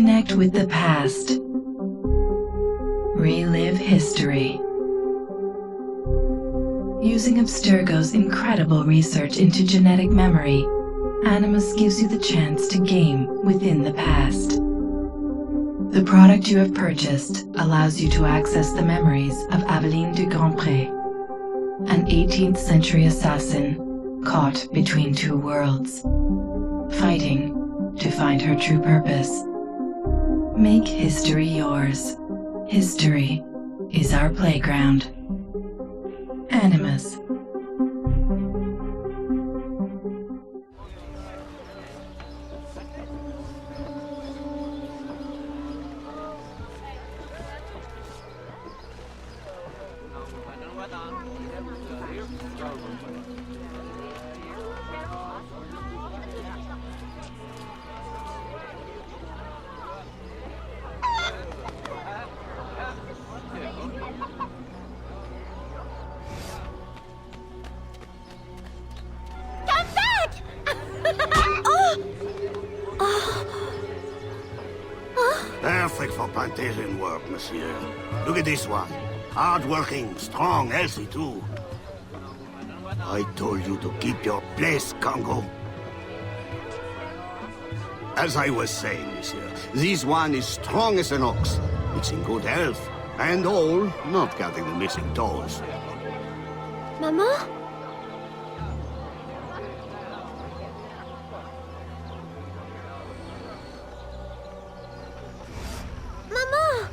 Reconnect with the past. Relive history. Using Abstergo's incredible research into genetic memory, Animus gives you the chance to game within the past. The product you have purchased allows you to access the memories of Aveline de Grandpré, an 18th century assassin caught between two worlds, fighting to find her true purpose. Make history yours. History is our playground. Animus. Perfect for plantation work, monsieur. Look at this one. Hard-working, strong, healthy too. I told you to keep your place, Congo. As I was saying, monsieur, this one is strong as an ox. It's in good health, and all, not counting the missing toes. Maman? Maman!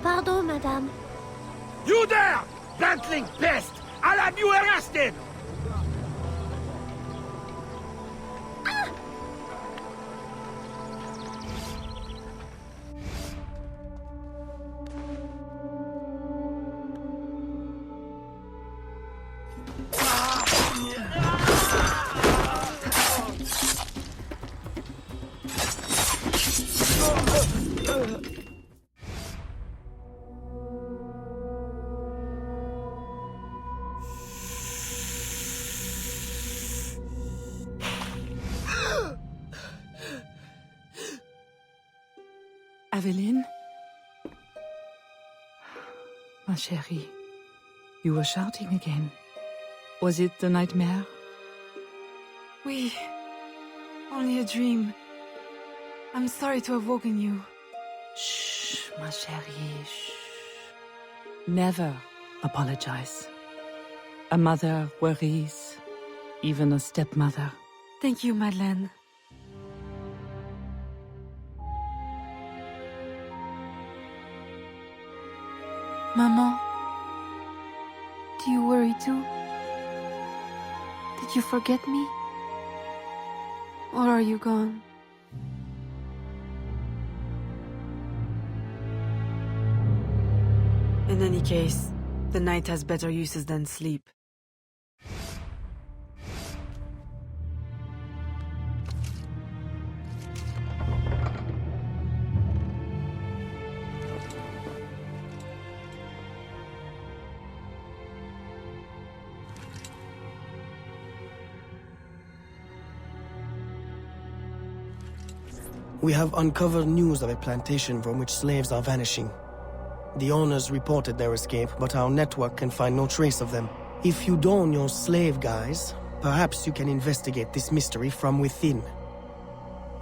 Pardon, madame. You there! Bantling pest! I'll have you arrested! Aveline? Ma chérie, you were shouting again. Was it the nightmare? Oui. Only a dream. I'm sorry to have woken you. Shh, ma chérie, shh. Never apologize. A mother worries, even a stepmother. Thank you, Madeleine. Maman, do you worry too? Did you forget me? Or are you gone? In any case, the night has better uses than sleep. We have uncovered news of a plantation from which slaves are vanishing. The owners reported their escape, but our network can find no trace of them. If you don your slave guise, perhaps you can investigate this mystery from within.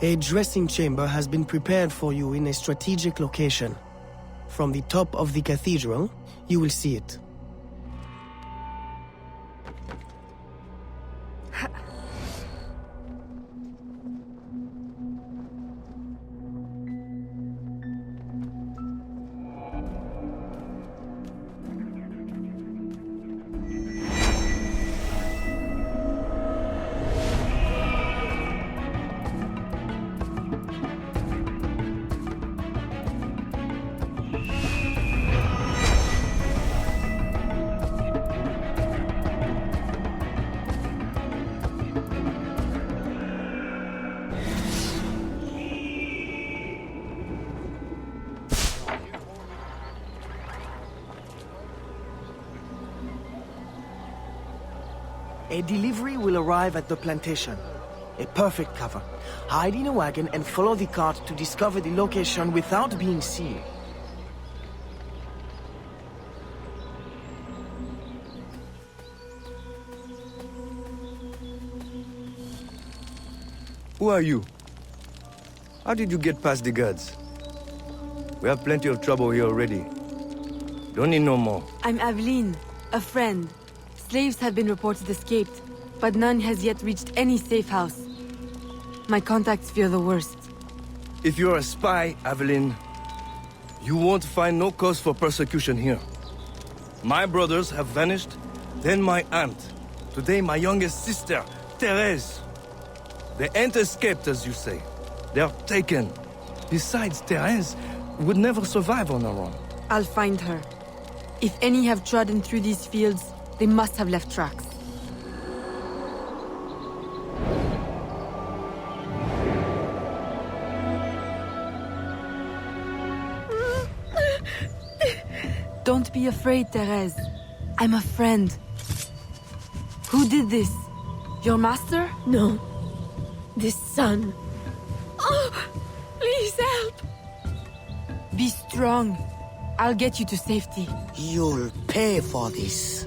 A dressing chamber has been prepared for you in a strategic location. From the top of the cathedral, you will see it. A delivery will arrive at the plantation. A perfect cover. Hide in a wagon and follow the cart to discover the location without being seen. Who are you? How did you get past the guards? We have plenty of trouble here already. Don't need no more. I'm Aveline, a friend. Slaves have been reported escaped, but none has yet reached any safe house. My contacts fear the worst. If you're a spy, Aveline, you won't find no cause for persecution here. My brothers have vanished, then my aunt. Today my youngest sister, Therese. They ain't escaped, as you say. They're taken. Besides, Therese would never survive on her own. I'll find her. If any have trodden through these fields, they must have left tracks. Don't be afraid, Therese. I'm a friend. Who did this? Your master? No. This son. Oh, please help. Be strong. I'll get you to safety. You'll pay for this.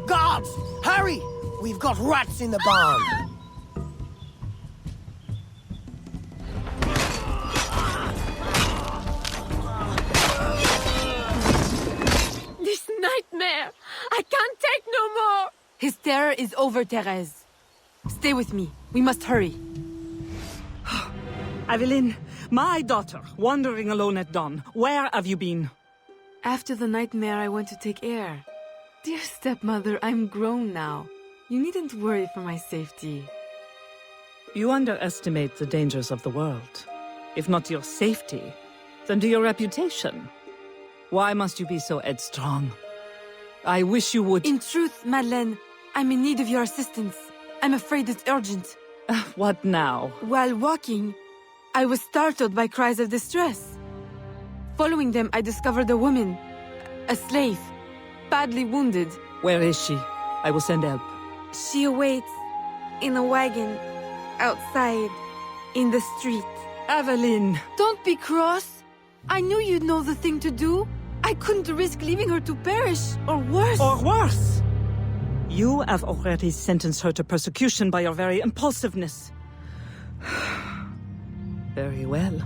Guards! Hurry! We've got rats in the barn! This nightmare! I can't take no more! His terror is over, Therese. Stay with me. We must hurry. Aveline, my daughter, wandering alone at dawn. Where have you been? After the nightmare, I went to take air. Dear stepmother, I'm grown now. You needn't worry for my safety. You underestimate the dangers of the world. If not to your safety, then to your reputation. Why must you be so headstrong? I wish you would— In truth, Madeleine, I'm in need of your assistance. I'm afraid it's urgent. What now? While walking, I was startled by cries of distress. Following them, I discovered a woman, a slave, badly wounded. Where is she? I will send help. She awaits in a wagon, outside, in the street. Aveline! Don't be cross. I knew you'd know the thing to do. I couldn't risk leaving her to perish, or worse. Or worse! You have already sentenced her to persecution by your very impulsiveness. Very well.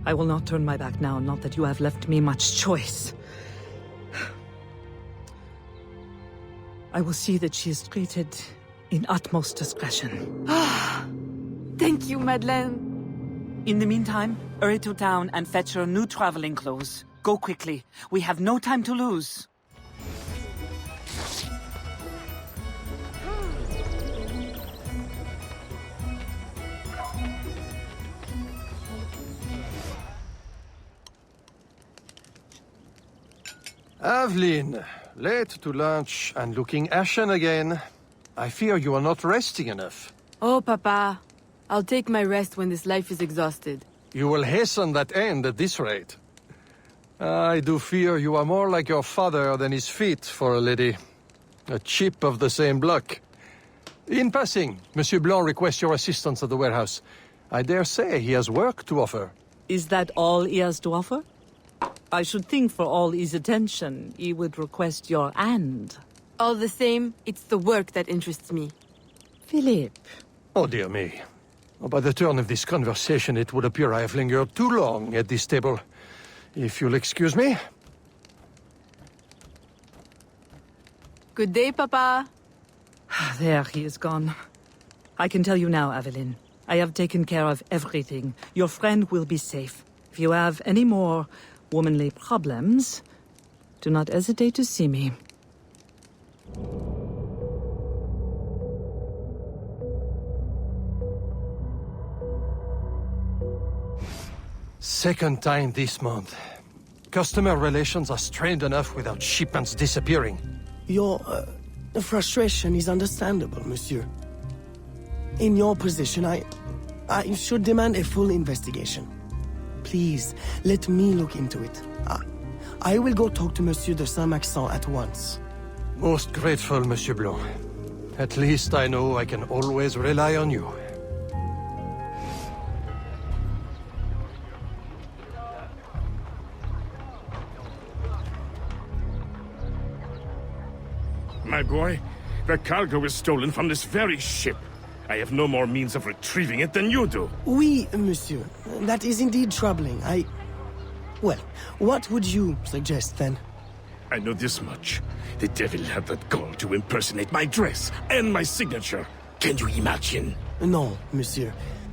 I will not turn my back now, not that you have left me much choice. I will see that she is treated in utmost discretion. Thank you, Madeleine. In the meantime, hurry to town and fetch her new traveling clothes. Go quickly. We have no time to lose. Aveline, late to lunch and looking ashen again. I fear you are not resting enough. Oh, Papa. I'll take my rest when this life is exhausted. You will hasten that end at this rate. I do fear you are more like your father than his feet for a lady. A chip of the same block. In passing, Monsieur Blanc requests your assistance at the warehouse. I dare say he has work to offer. Is that all he has to offer? I should think for all his attention, he would request your hand. All the same, it's the work that interests me. Philippe. Oh, dear me. By the turn of this conversation, it would appear I have lingered too long at this table. If you'll excuse me. Good day, Papa. There, he is gone. I can tell you now, Aveline. I have taken care of everything. Your friend will be safe. If you have any more womanly problems, do not hesitate to see me. Second time this month. Customer relations are strained enough without shipments disappearing. Your frustration is understandable, monsieur. In your position, I should demand a full investigation. Please, let me look into it. I will go talk to Monsieur de Saint-Maxent at once. Most grateful, Monsieur Blanc. At least I know I can always rely on you. My boy, the cargo was stolen from this very ship. I have no more means of retrieving it than you do. Oui, monsieur. That is indeed troubling. Well, what would you suggest, then? I know this much. The devil had that gall to impersonate my dress and my signature. Can you imagine? No, monsieur.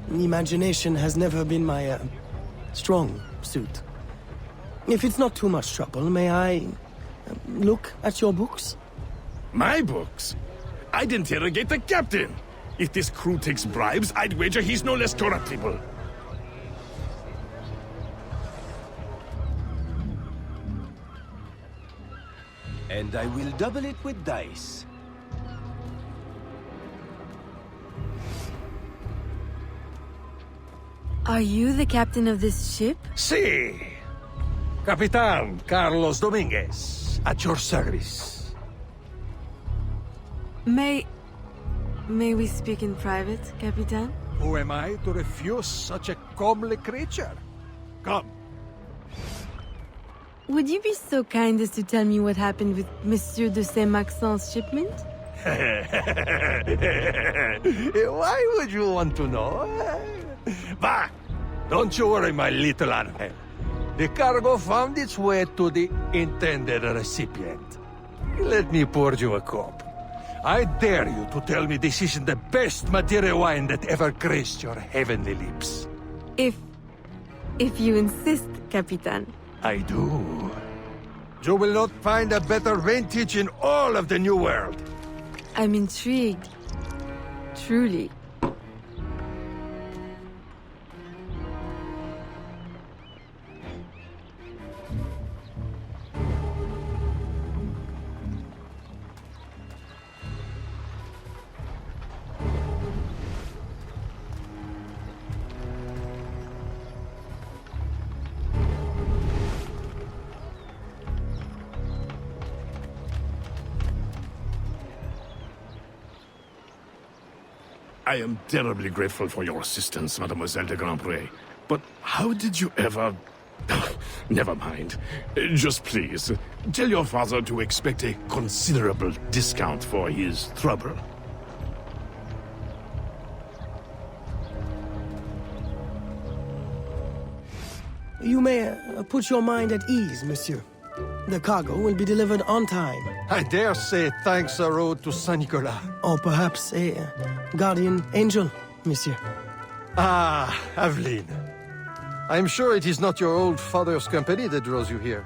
Imagination has never been my, strong suit. If it's not too much trouble, may I look at your books? My books? I'd interrogate the captain. If this crew takes bribes, I'd wager he's no less corruptible. And I will double it with dice. Are you the captain of this ship? Si! Capitan Carlos Dominguez, at your service. May we speak in private, Capitan? Who am I to refuse such a comely creature? Come. Would you be so kind as to tell me what happened with Monsieur de Saint-Maxent's shipment? Why would you want to know? Bah! Don't you worry, my little animal. The cargo found its way to the intended recipient. Let me pour you a cup. I dare you to tell me this isn't the best Madeira wine that ever graced your heavenly lips. If you insist, Capitan. I do. You will not find a better vintage in all of the New World. I'm intrigued. Truly. I am terribly grateful for your assistance, Mademoiselle de Grandpré. But how did you ever... Never mind. Just please, tell your father to expect a considerable discount for his trouble. You may put your mind at ease, monsieur. The cargo will be delivered on time. I dare say thanks are owed to Saint Nicolas. Or perhaps a guardian angel, monsieur. Ah, Aveline. I'm sure it is not your old father's company that draws you here.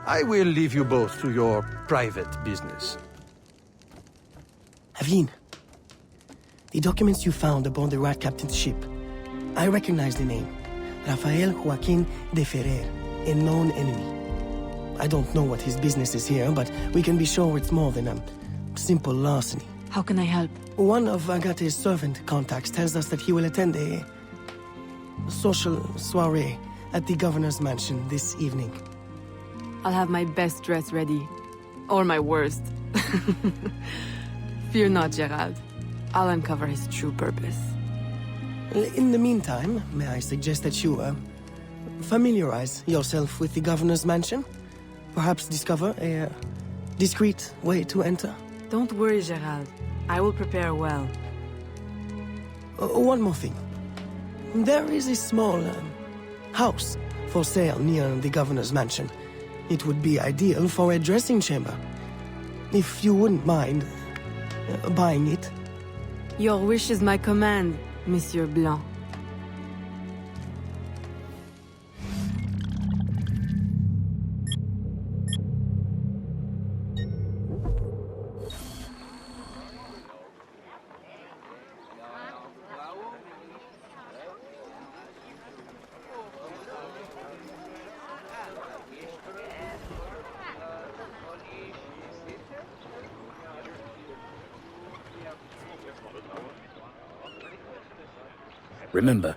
I will leave you both to your private business. Aveline, the documents you found aboard the Rat Captain's ship. I recognize the name. Rafael Joaquin de Ferrer, a known enemy. I don't know what his business is here, but we can be sure it's more than a simple larceny. How can I help? One of Agate's servant contacts tells us that he will attend a social soiree at the governor's mansion this evening. I'll have my best dress ready. Or my worst. Fear not, Gerald. I'll uncover his true purpose. In the meantime, may I suggest that you, familiarize yourself with the governor's mansion? Perhaps discover a discreet way to enter? Don't worry, Gerald. I will prepare well. One more thing. There is a small house for sale near the governor's mansion. It would be ideal for a dressing chamber. If you wouldn't mind buying it. Your wish is my command, Monsieur Blanc. Remember,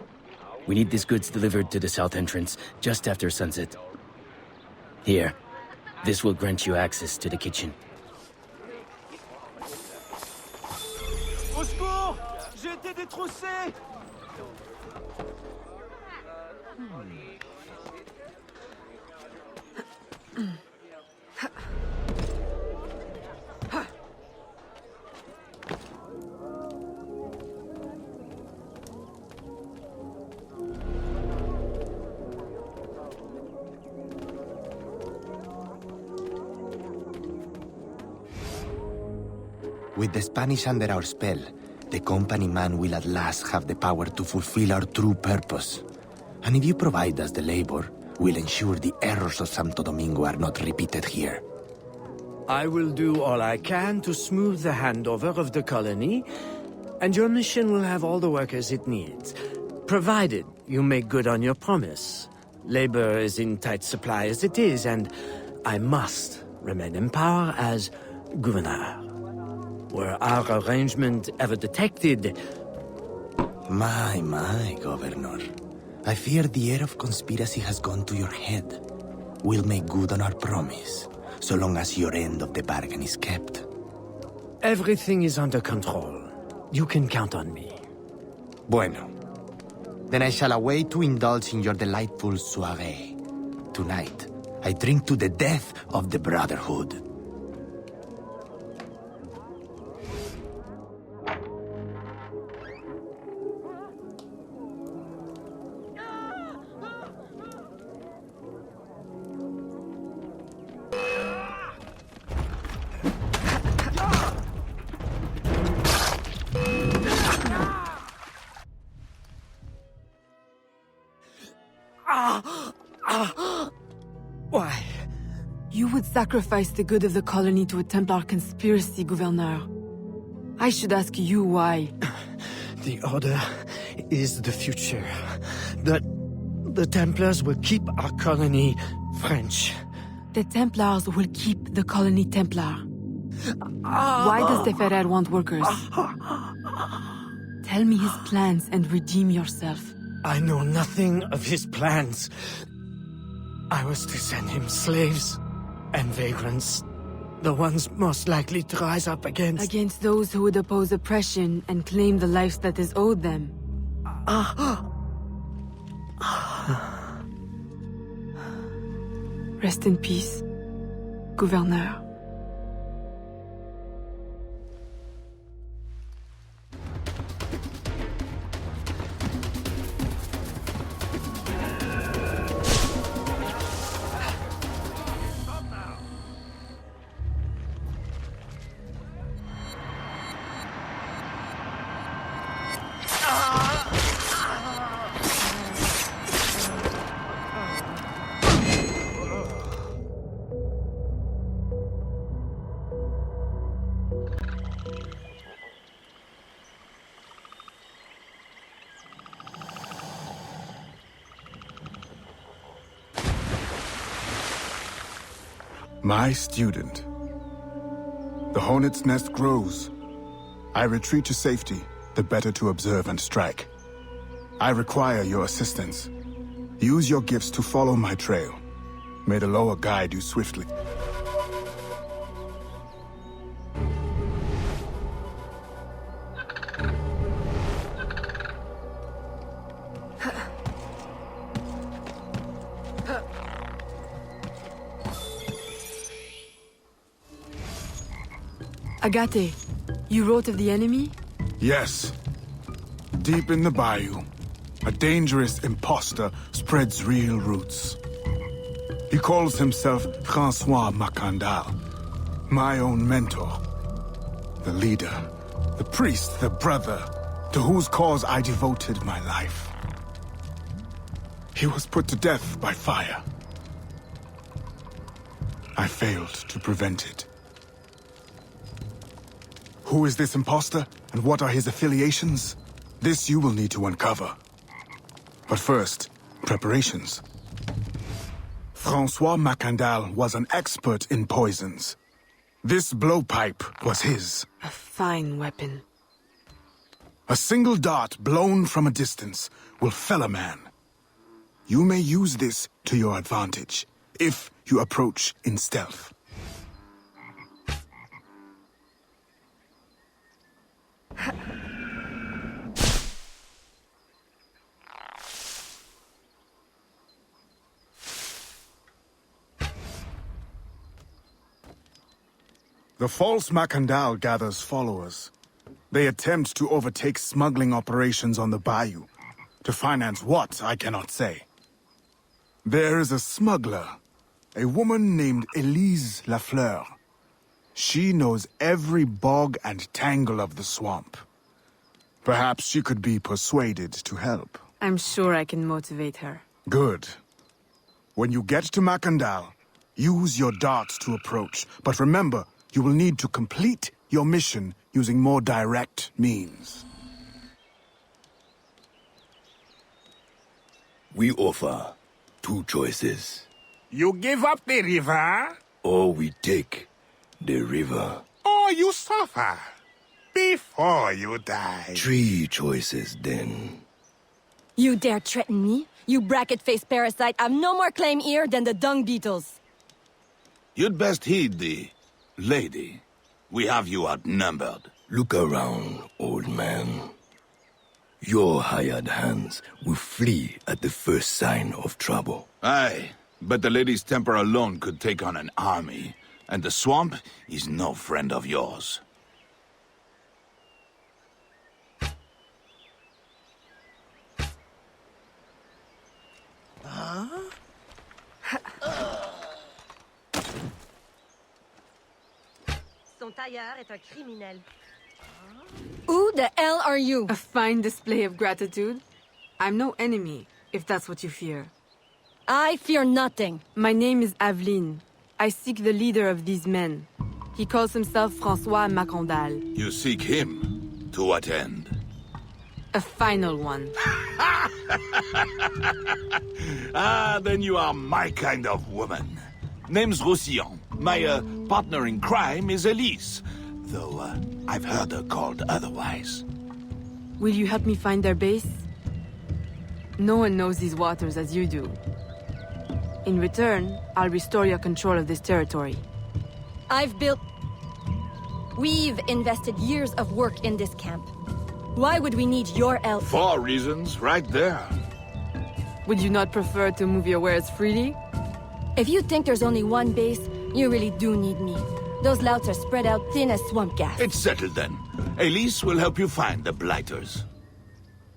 we need these goods delivered to the south entrance just after sunset. Here, this will grant you access to the kitchen. J'ai été détroussé! With the Spanish under our spell, the company man will at last have the power to fulfill our true purpose. And if you provide us the labor, we'll ensure the errors of Santo Domingo are not repeated here. I will do all I can to smooth the handover of the colony, and your mission will have all the workers it needs, provided you make good on your promise. Labor is in tight supply as it is, and I must remain in power as governor. Were our arrangement ever detected... My, Governor. I fear the air of conspiracy has gone to your head. We'll make good on our promise, so long as your end of the bargain is kept. Everything is under control. You can count on me. Bueno. Then I shall await to indulge in your delightful soirée. Tonight, I drink to the death of the Brotherhood. Why? You would sacrifice the good of the colony to a Templar conspiracy, Gouverneur. I should ask you why. The Order is the future. The Templars will keep our colony French. The Templars will keep the colony Templar. Why does the Ferrer want workers? Tell me his plans and redeem yourself. I know nothing of his plans. I was to send him slaves and vagrants. The ones most likely to rise up against... Against those who would oppose oppression and claim the life that is owed them. Rest in peace, Gouverneur. My student. The hornet's nest grows. I retreat to safety, the better to observe and strike. I require your assistance. Use your gifts to follow my trail. May the lower guide you swiftly. Agate, you wrote of the enemy? Yes. Deep in the bayou, a dangerous imposter spreads real roots. He calls himself Francois Macandal, my own mentor. The leader, the priest, the brother, to whose cause I devoted my life. He was put to death by fire. I failed to prevent it. Who is this imposter, and what are his affiliations? This you will need to uncover. But first, preparations. Francois Macandal was an expert in poisons. This blowpipe was his. A fine weapon. A single dart blown from a distance will fell a man. You may use this to your advantage, if you approach in stealth. The false Macandal gathers followers. They attempt to overtake smuggling operations on the bayou. To finance what, I cannot say. There is a smuggler, a woman named Elise Lafleur. She knows every bog and tangle of the swamp. Perhaps she could be persuaded to help. I'm sure I can motivate her. Good. When you get to Macandal, use your darts to approach. But remember, you will need to complete your mission using more direct means. We offer 2 choices. You give up the river? Or we take the river. Or you suffer before you die. 3 choices, then. You dare threaten me? You bracket-faced parasite! I've no more claim here than the dung beetles! You'd best heed the lady. We have you outnumbered. Look around, old man. Your hired hands will flee at the first sign of trouble. Aye, but the lady's temper alone could take on an army, and the swamp is no friend of yours. Son tailleur est un criminel. Who the hell are you? A fine display of gratitude. I'm no enemy, if that's what you fear. I fear nothing. My name is Aveline. I seek the leader of these men. He calls himself François Macandal. You seek him? To what end? A final one. Ah, then you are my kind of woman. Name's Roussillon. My partner in crime is Elise, though I've heard her called otherwise. Will you help me find their base? No one knows these waters as you do. In return, I'll restore your control of this territory. We've invested years of work in this camp. Why would we need your help? 4 reasons, right there. Would you not prefer to move your wares freely? If you think there's only one base, you really do need me. Those louts are spread out thin as swamp gas. It's settled then. Elise will help you find the blighters.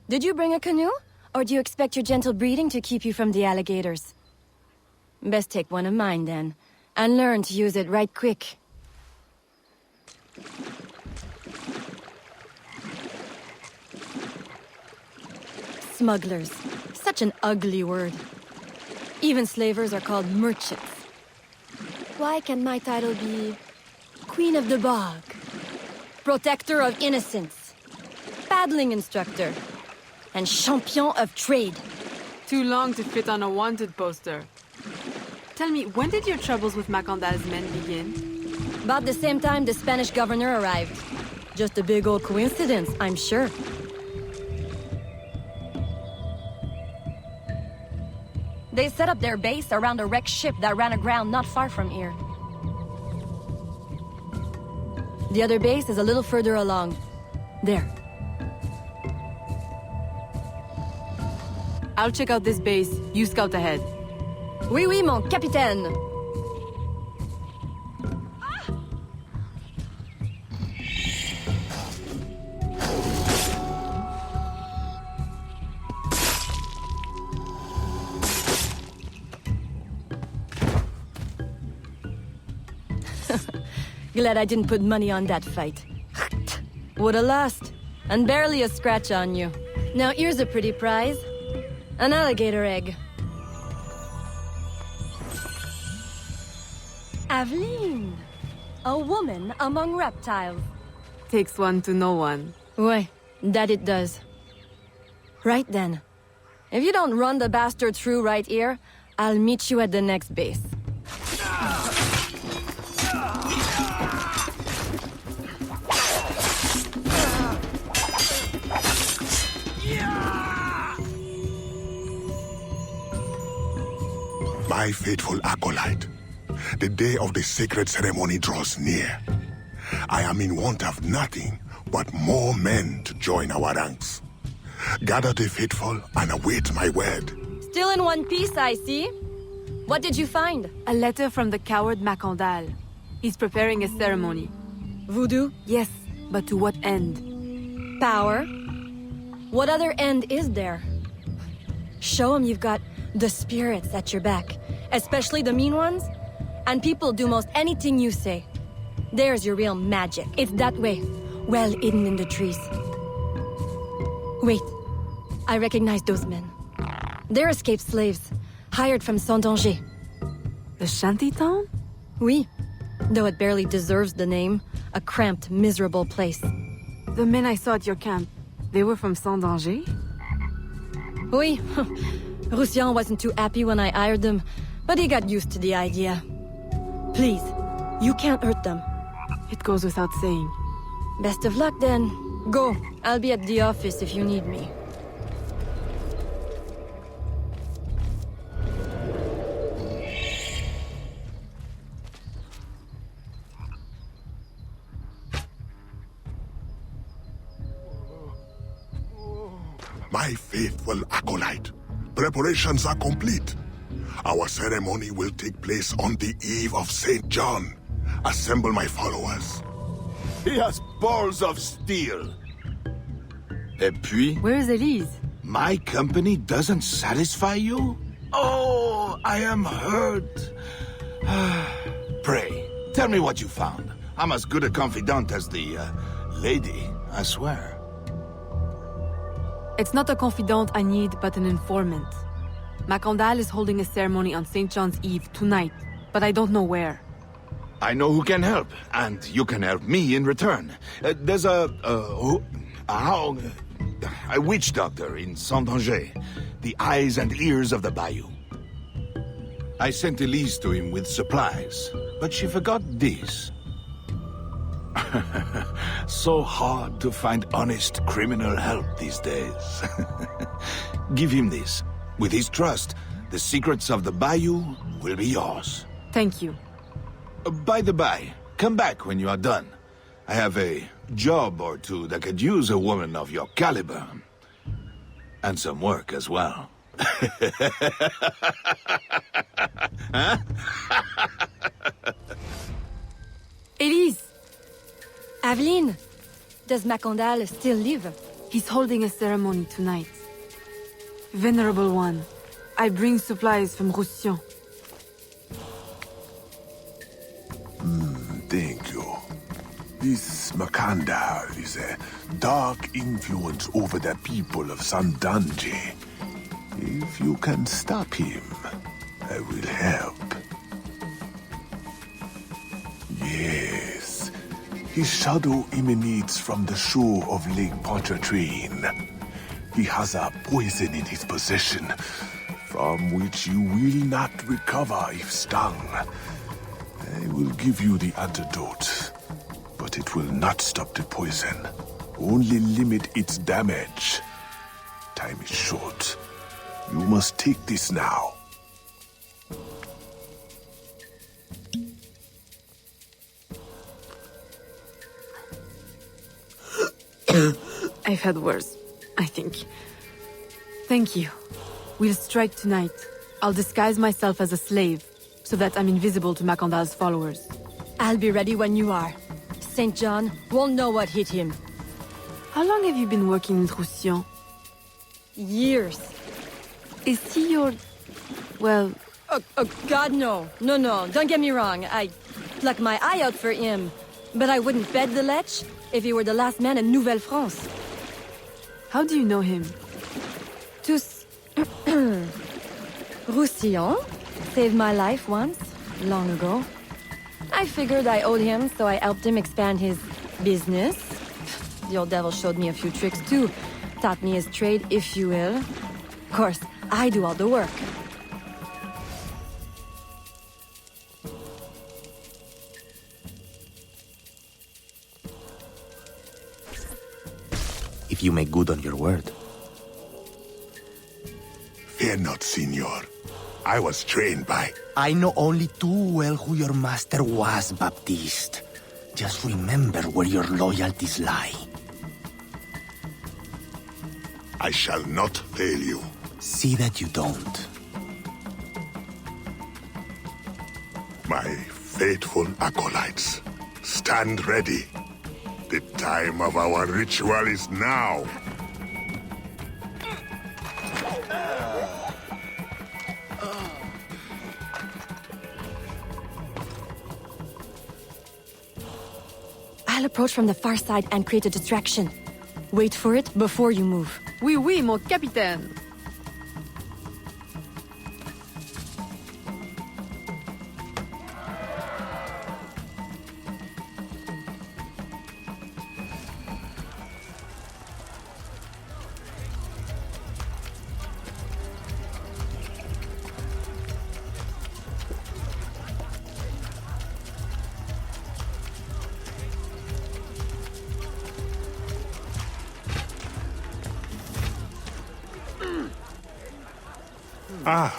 Did you bring a canoe? Or do you expect your gentle breeding to keep you from the alligators? Best take one of mine then, and learn to use it right quick. Smugglers. Such an ugly word. Even slavers are called merchants. Why can my title be Queen of the Bog, Protector of Innocence, Paddling Instructor, and Champion of Trade? Too long to fit on a wanted poster. Tell me, when did your troubles with Macandal's men begin? About the same time the Spanish governor arrived. Just a big old coincidence, I'm sure. They set up their base around a wrecked ship that ran aground not far from here. The other base is a little further along. There. I'll check out this base. You scout ahead. Oui, oui, mon capitaine. Glad I didn't put money on that fight. Would have lost. And barely a scratch on you. Now here's a pretty prize. An alligator egg. Aveline. A woman among reptiles. Takes one to know one. Ouais, that it does. Right then. If you don't run the bastard through right here, I'll meet you at the next base. My faithful acolyte, the day of the sacred ceremony draws near. I am in want of nothing but more men to join our ranks. Gather the faithful and await my word. Still in one piece, I see. What did you find? A letter from the coward Macandal. He's preparing a ceremony. Voodoo? Yes, but to what end? Power? What other end is there? Show him you've got the spirits at your back, especially the mean ones, and people do most anything you say. There's your real magic. It's that way, well hidden in the trees. Wait, I recognize those men. They're escaped slaves, hired from Saint-Danger. The shantytown? Oui, though it barely deserves the name. A cramped, miserable place. The men I saw at your camp, they were from Saint-Danger? Oui. Roussillon wasn't too happy when I hired them, but he got used to the idea. Please, you can't hurt them. It goes without saying. Best of luck then. Go. I'll be at the office if you need me. My faithful acolyte, preparations are complete. Our ceremony will take place on the eve of St. John. Assemble my followers. He has balls of steel. Et puis? Where is Elise? My company doesn't satisfy you? Oh, I am hurt. Pray, tell me what you found. I'm as good a confidant as the lady, I swear. It's not a confidant I need, but an informant. Macandal is holding a ceremony on St. John's Eve tonight, but I don't know where. I know who can help, and you can help me in return. There's a witch doctor in Saint-Danger, the eyes and ears of the bayou. I sent Elise to him with supplies, but she forgot this. So hard to find honest criminal help these days. Give him this. With his trust, the secrets of the bayou will be yours. Thank you. By the by, come back when you are done. I have a job or two that could use a woman of your caliber. And some work as well. Huh? Elise! Aveline! Does Macandal still live? He's holding a ceremony tonight. Venerable One, I bring supplies from Roussillon. Thank you. This Macandal is a dark influence over the people of Saint-Danger. If you can stop him, I will help. Yes. His shadow emanates from the shore of Lake Pontchartrain. He has a poison in his possession, from which you will not recover if stung. I will give you the antidote, but it will not stop the poison, only limit its damage. Time is short. You must take this now. I've had worse, I think. Thank you. We'll strike tonight. I'll disguise myself as a slave, so that I'm invisible to Macandal's followers. I'll be ready when you are. St. John won't know what hit him. How long have you been working in Roussillon? Years. Is he your... well... Oh, God, no. No, don't get me wrong. I'd pluck my eye out for him. But I wouldn't bet the Lech if he were the last man in Nouvelle-France. How do you know him? Tous... Roussillon saved my life once, long ago. I figured I owed him, so I helped him expand his business. The old devil showed me a few tricks too. Taught me his trade, if you will. Of course, I do all the work. If you make good on your word. Fear not, Signor. I was trained by... I know only too well who your master was, Baptiste. Just remember where your loyalties lie. I shall not fail you. See that you don't. My faithful acolytes, stand ready. The time of our ritual is now. I'll approach from the far side and create a distraction. Wait for it before you move. Oui, oui, mon capitaine. Ah,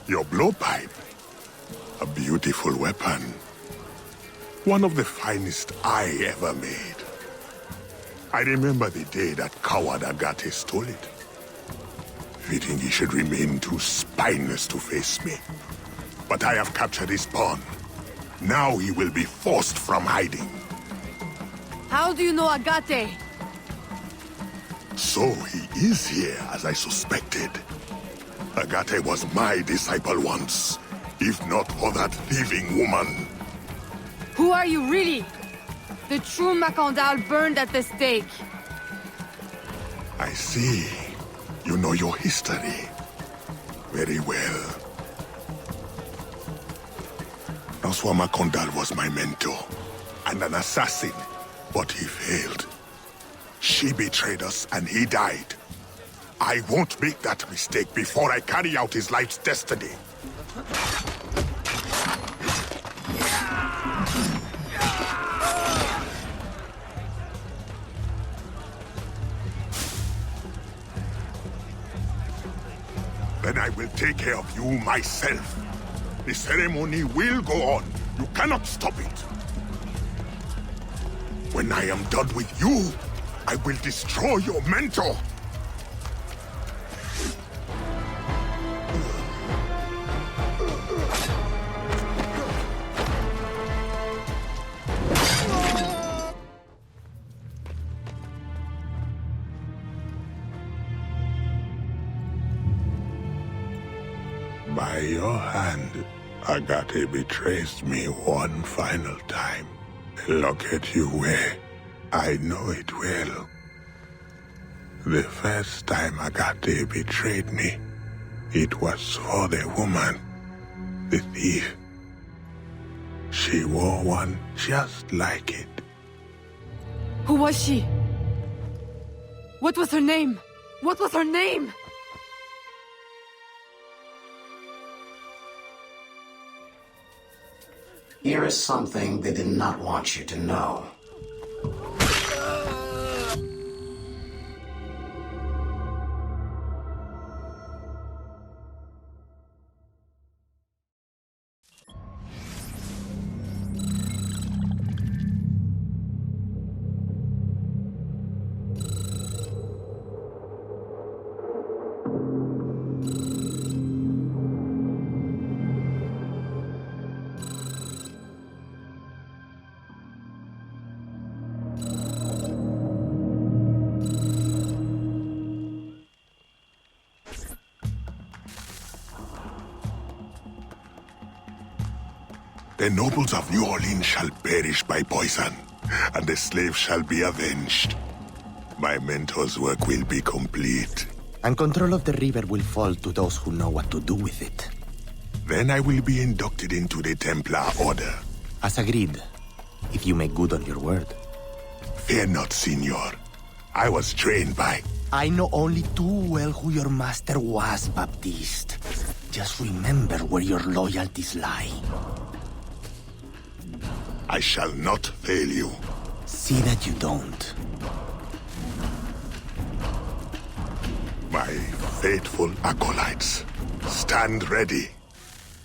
your blowpipe. A beautiful weapon. One of the finest I ever made. I remember the day that coward Agate stole it. Fitting he should remain too spineless to face me. But I have captured his pawn. Now he will be forced from hiding. How do you know Agate? So he is here, as I suspected. Agate was my disciple once, if not for that thieving woman. Who are you really? The true Macandal burned at the stake. I see. You know your history. Very well. Francois Macandal was my mentor, and an assassin, but he failed. She betrayed us, and he died. I won't make that mistake before I carry out his life's destiny. Then I will take care of you myself. The ceremony will go on. You cannot stop it. When I am done with you, I will destroy your mentor. By your hand, Agate betrays me one final time. Look at you where I know it well. The first time Agate betrayed me, it was for the woman, the thief. She wore one just like it. Who was she? What was her name? What was her name? Here is something they did not want you to know. The nobles of New Orleans shall perish by poison, and the slaves shall be avenged. My mentor's work will be complete. And control of the river will fall to those who know what to do with it. Then I will be inducted into the Templar Order. As agreed, if you make good on your word. Fear not, Signor. I was trained by... I know only too well who your master was, Baptiste. Just remember where your loyalties lie. I shall not fail you. See that you don't. My faithful acolytes, stand ready.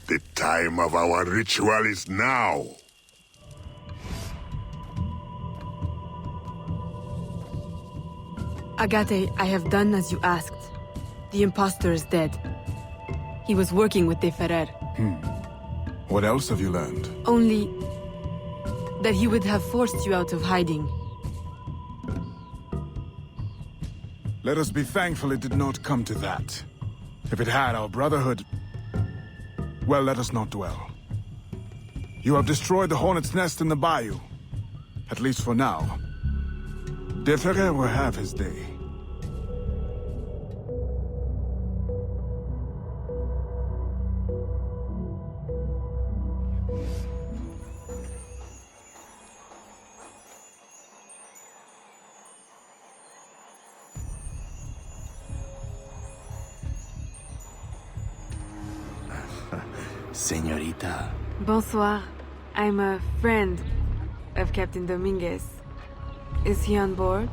The time of our ritual is now. Agate, I have done as you asked. The impostor is dead. He was working with De Ferrer. What else have you learned? Only that he would have forced you out of hiding. Let us be thankful it did not come to that. If it had, our brotherhood... Well, let us not dwell. You have destroyed the hornet's nest in the bayou. At least for now. De Ferrer will have his day. Señorita. Bonsoir. I'm a friend of Captain Dominguez. Is he on board?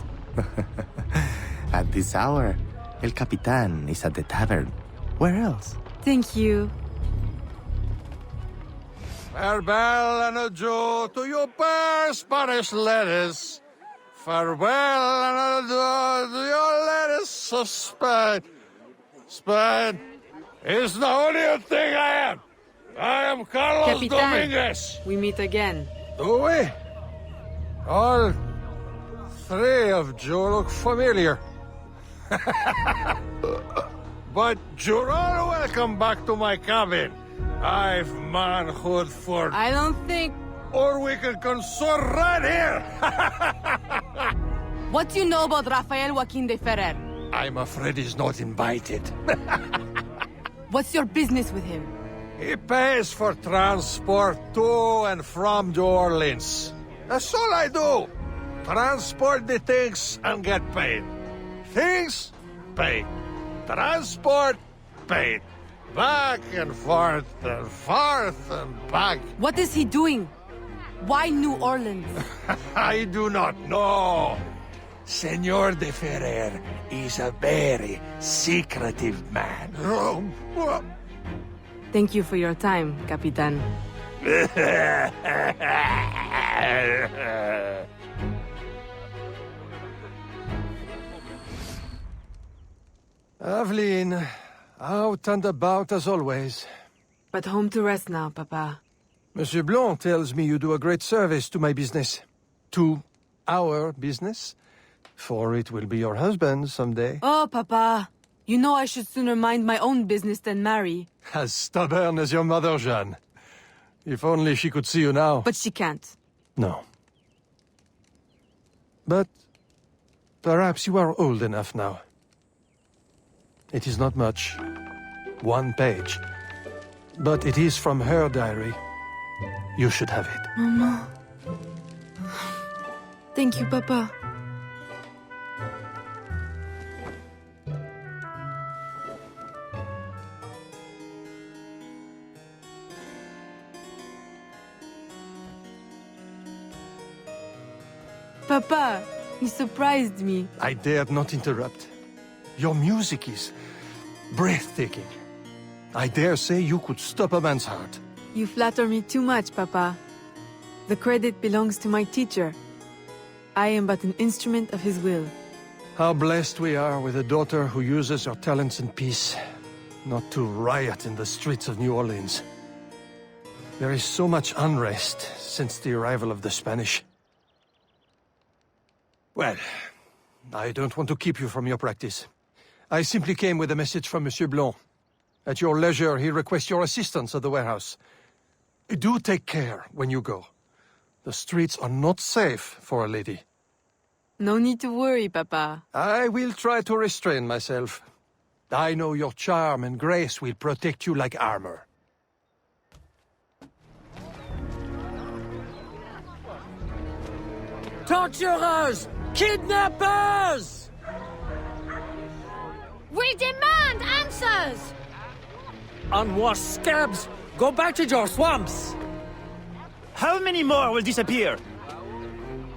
At this hour, El Capitan is at the tavern. Where else? Thank you. Farewell and adieu to your fair Spanish ladies. Farewell and adieu to your ladies of Spain. Spain is the only thing I am. I am Carlos Capitan, Dominguez. we meet again. Do we? All three of you look familiar. But you're all welcome back to my cabin. I've manhood for... I don't think... Or we can consort right here. What do you know about Rafael Joaquin de Ferrer? I'm afraid he's not invited. What's your business with him? He pays for transport to and from New Orleans. That's all I do. Transport the things and get paid. Things, paid. Transport, paid. Back and forth and back. What is he doing? Why New Orleans? I do not know. Senor de Ferrer is a very secretive man. Thank you for your time, Capitan. Aveline, out and about as always. But home to rest now, Papa. Monsieur Blanc tells me you do a great service to my business. To our business. For it will be your husband someday. Oh, Papa. You know I should sooner mind my own business than marry. As stubborn as your mother, Jeanne. If only she could see you now. But she can't. No. But perhaps you are old enough now. It is not much. 1 page. But it is from her diary. You should have it. Mama. Thank you, Papa. Papa, you surprised me. I dared not interrupt. Your music is breathtaking. I dare say you could stop a man's heart. You flatter me too much, Papa. The credit belongs to my teacher. I am but an instrument of his will. How blessed we are with a daughter who uses her talents in peace, not to riot in the streets of New Orleans. There is so much unrest since the arrival of the Spanish. Well, I don't want to keep you from your practice. I simply came with a message from Monsieur Blanc. At your leisure, he requests your assistance at the warehouse. Do take care when you go. The streets are not safe for a lady. No need to worry, Papa. I will try to restrain myself. I know your charm and grace will protect you like armor. Torturers! Kidnappers! We demand answers! Unwashed scabs! Go back to your swamps! How many more will disappear?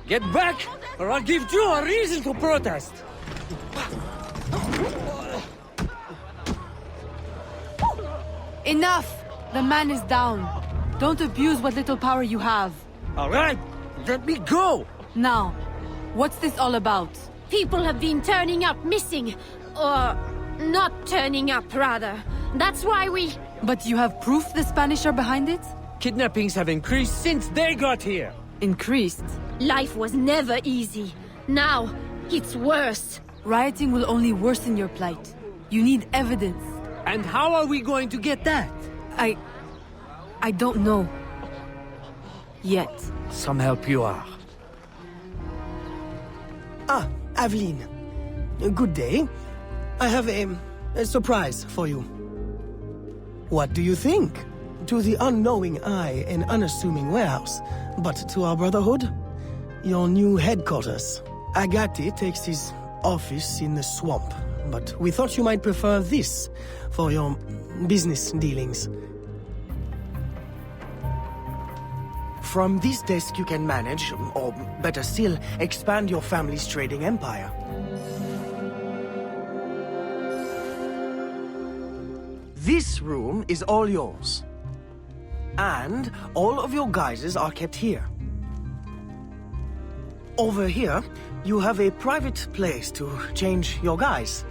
Get back, or I'll give you a reason to protest! Enough! The man is down. Don't abuse what little power you have. All right, let me go! Now, what's this all about? People have been turning up missing. Or not turning up, rather. That's why we... But you have proof the Spanish are behind it? Kidnappings have increased since they got here. Increased? Life was never easy. Now, it's worse. Rioting will only worsen your plight. You need evidence. And how are we going to get that? I don't know. Yet. Some help you are. Ah, Aveline. Good day. I have a surprise for you. What do you think? To the unknowing eye, an unassuming warehouse. But to our brotherhood, your new headquarters. Agati takes his office in the swamp, but we thought you might prefer this for your business dealings. From this desk you can manage, or better still, expand your family's trading empire. This room is all yours. And all of your guises are kept here. Over here, you have a private place to change your guise.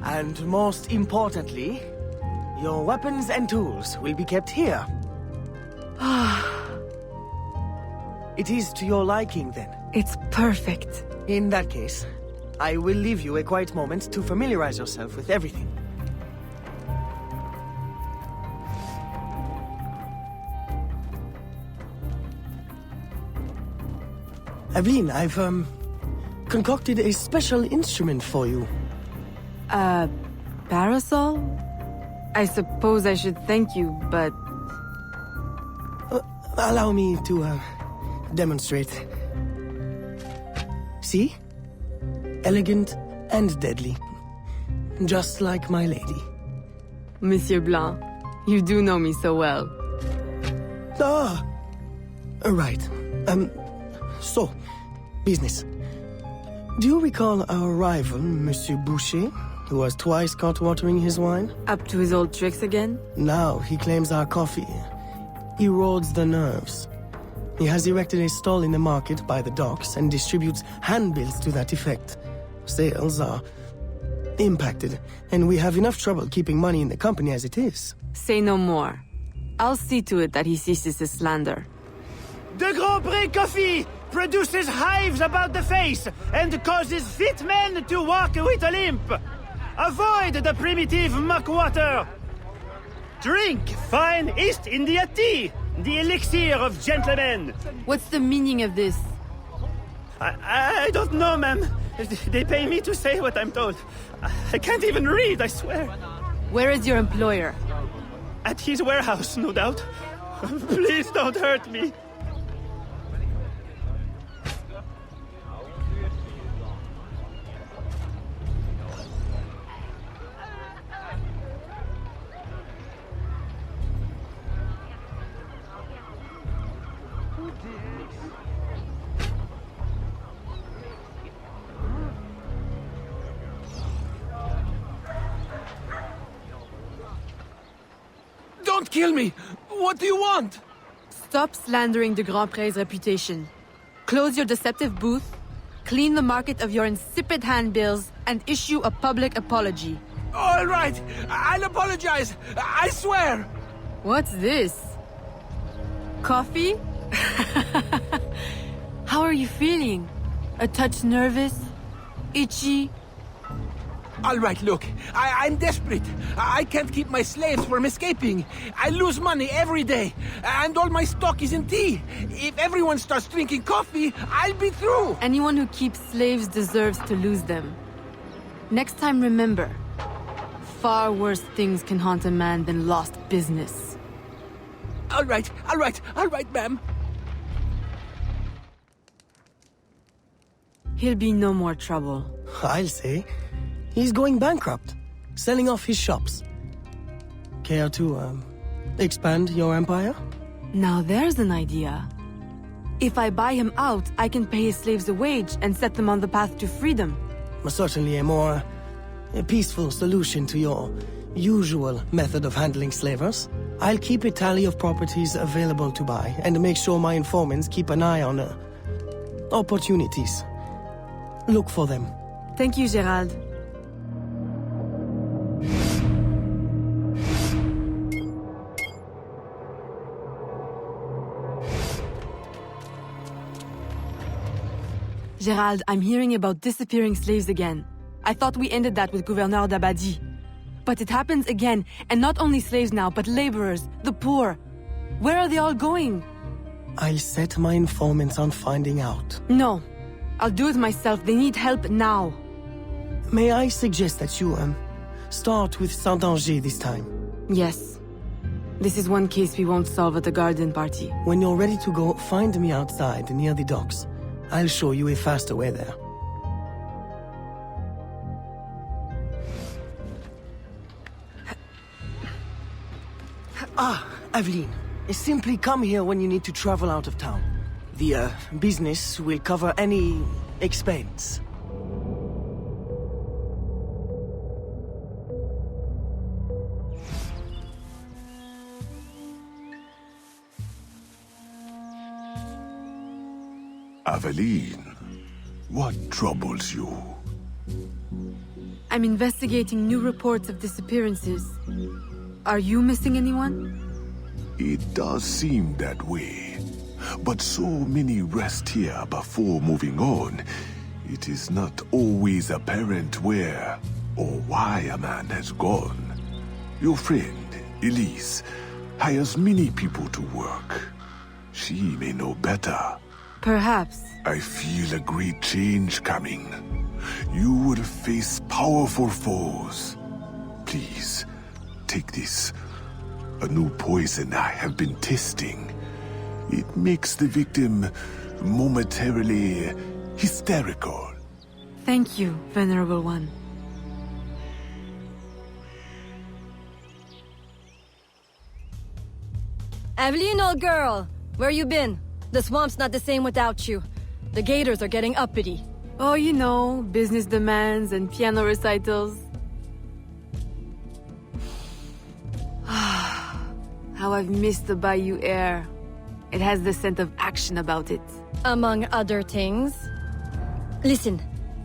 And most importantly, your weapons and tools will be kept here. It is to your liking, then. It's perfect. In that case, I will leave you a quiet moment to familiarize yourself with everything. Aveline, I've, concocted a special instrument for you. Parasol? I suppose I should thank you, but... Allow me to, demonstrate. See? Elegant and deadly. Just like my lady. Monsieur Blanc, you do know me so well. Ah! Right. So, business. Do you recall our rival, Monsieur Boucher, who was twice caught watering his wine? Up to his old tricks again? Now he claims our coffee erodes the nerves. He has erected a stall in the market by the docks and distributes handbills to that effect. Sales are impacted, and we have enough trouble keeping money in the company as it is. Say no more. I'll see to it that he ceases his slander. The Grand Pré coffee produces hives about the face and causes fit men to walk with a limp. Avoid the primitive muck water. Drink fine East India tea, the elixir of gentlemen. What's the meaning of this? I don't know, ma'am. They pay me to say what I'm told. I can't even read, I swear. Where is your employer? At his warehouse, no doubt. Please don't hurt me. Don't kill me! What do you want? Stop slandering the Grand Pré's reputation. Close your deceptive booth, clean the market of your insipid handbills, and issue a public apology. All right, I'll apologize. I swear. What's this? Coffee? How are you feeling? A touch nervous? Itchy? All right, look, I'm desperate. I can't keep my slaves from escaping. I lose money every day, and all my stock is in tea. If everyone starts drinking coffee, I'll be through. Anyone who keeps slaves deserves to lose them. Next time, remember, far worse things can haunt a man than lost business. All right, ma'am. He'll be no more trouble. I'll say. He's going bankrupt, selling off his shops. Care to, expand your empire? Now there's an idea. If I buy him out, I can pay his slaves a wage and set them on the path to freedom. Certainly a more peaceful solution to your usual method of handling slavers. I'll keep a tally of properties available to buy and make sure my informants keep an eye on opportunities. Look for them. Thank you, Gerald. Gerald, I'm hearing about disappearing slaves again. I thought we ended that with Gouverneur Dabadi. But it happens again, and not only slaves now, but laborers, the poor. Where are they all going? I'll set my informants on finding out. No. I'll do it myself. They need help now. May I suggest that you, start with Saint-Danger this time? Yes. This is one case we won't solve at the garden party. When you're ready to go, find me outside near the docks. I'll show you a faster way there. Ah, Aveline. Simply come here when you need to travel out of town. The, business will cover any expense. Aveline, what troubles you? I'm investigating new reports of disappearances. Are you missing anyone? It does seem that way. But so many rest here before moving on. It is not always apparent where or why a man has gone. Your friend, Elise, hires many people to work. She may know better. Perhaps. I feel a great change coming. You will face powerful foes. Please, take this. A new poison I have been testing. It makes the victim momentarily hysterical. Thank you, Venerable One. Aveline, old girl! Where you been? The swamp's not the same without you. The gators are getting uppity. Oh, you know, business demands and piano recitals. How I've missed the bayou air. It has the scent of action about it. Among other things. Listen,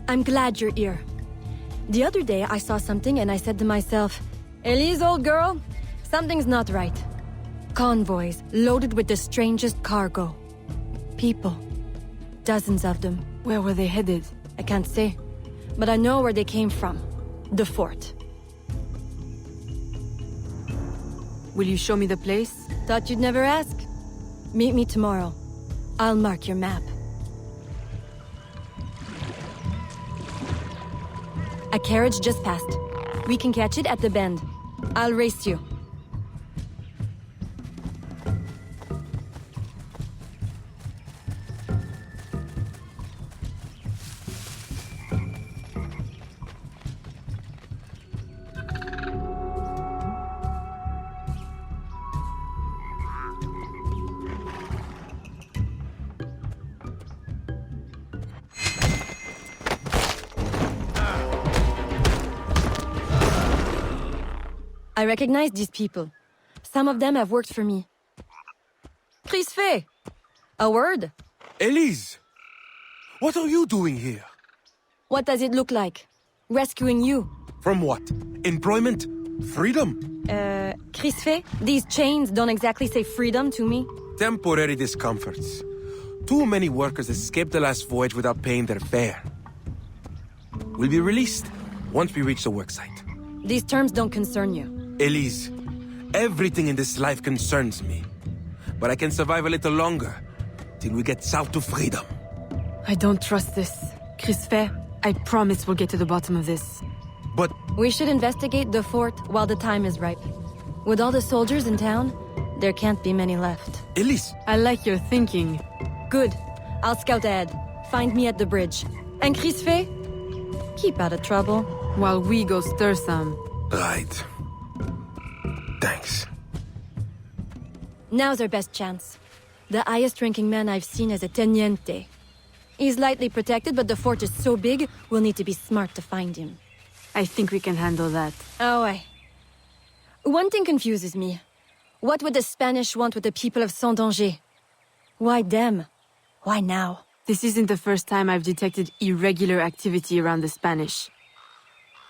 I'm glad you're here. The other day I saw something and I said to myself, Elise, old girl, something's not right. Convoys loaded with the strangest cargo. People. Dozens of them. Where were they headed? I can't say. But I know where they came from. The fort. Will you show me the place? Thought you'd never ask. Meet me tomorrow. I'll mark your map. A carriage just passed. We can catch it at the bend. I'll race you. I recognize these people. Some of them have worked for me. Crisfé! A word? Elise! What are you doing here? What does it look like? Rescuing you. From what? Employment? Freedom? Crisfé, these chains don't exactly say freedom to me. Temporary discomforts. Too many workers escaped the last voyage without paying their fare. We'll be released once we reach the worksite. These terms don't concern you. Elise, everything in this life concerns me. But I can survive a little longer, till we get south to freedom. I don't trust this. Crisfé, I promise we'll get to the bottom of this. But... We should investigate the fort while the time is ripe. With all the soldiers in town, there can't be many left. Elise! I like your thinking. Good. I'll scout ahead. Find me at the bridge. And Crisfé, keep out of trouble. While we go stir some. Right. Thanks. Now's our best chance. The highest-ranking man I've seen is a teniente. He's lightly protected, but the fort is so big, we'll need to be smart to find him. I think we can handle that. Oh, aye. One thing confuses me. What would the Spanish want with the people of Saint-Danger? Why them? Why now? This isn't the first time I've detected irregular activity around the Spanish.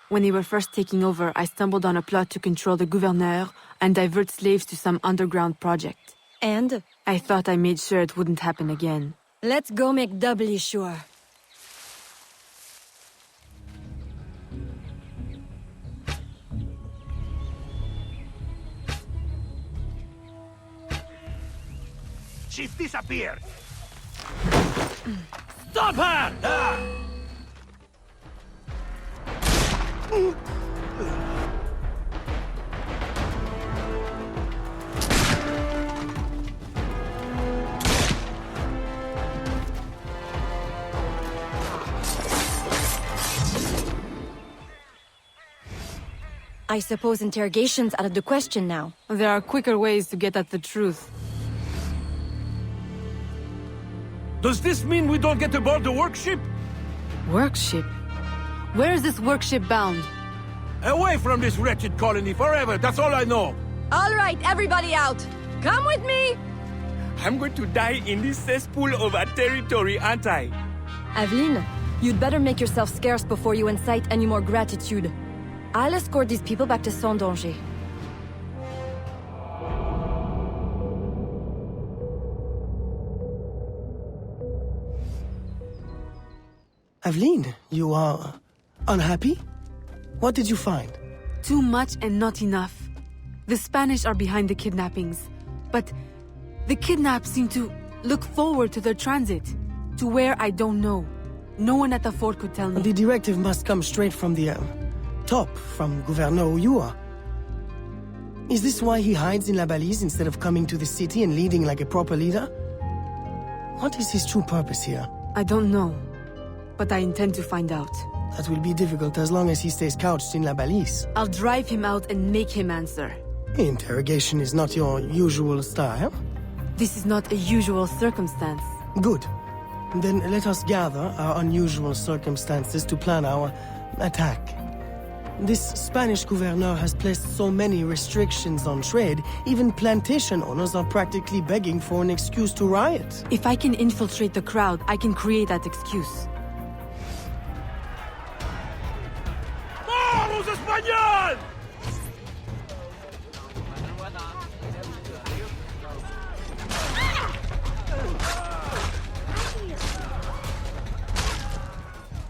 When they were first taking over, I stumbled on a plot to control the gouverneur and divert slaves to some underground project. And? I thought I made sure it wouldn't happen again. Let's go make doubly sure. chief disappeared! Stop her! I suppose interrogation's out of the question now. There are quicker ways to get at the truth. Does this mean we don't get aboard the workship? Workship? Where is this workship bound? Away from this wretched colony forever, that's all I know. All right, everybody out. Come with me! I'm going to die in this cesspool of our territory, aren't I? Aveline, you'd better make yourself scarce before you incite any more gratitude. I'll escort these people back to Saint-Danger. Aveline, you are unhappy? What did you find? Too much and not enough. The Spanish are behind the kidnappings, but the kidnapped seem to look forward to their transit, to where I don't know. No one at the fort could tell me. The directive must come straight from the top, from Gouverneur Uyua. Is this why he hides in La Balise instead of coming to the city and leading like a proper leader? What is his true purpose here? I don't know, but I intend to find out. That will be difficult as long as he stays couched in La Balise. I'll drive him out and make him answer. Interrogation is not your usual style. This is not a usual circumstance. Good. Then let us gather our unusual circumstances to plan our attack. This Spanish gouverneur has placed so many restrictions on trade, even plantation owners are practically begging for an excuse to riot. If I can infiltrate the crowd, I can create that excuse. ¡Vamos, Español!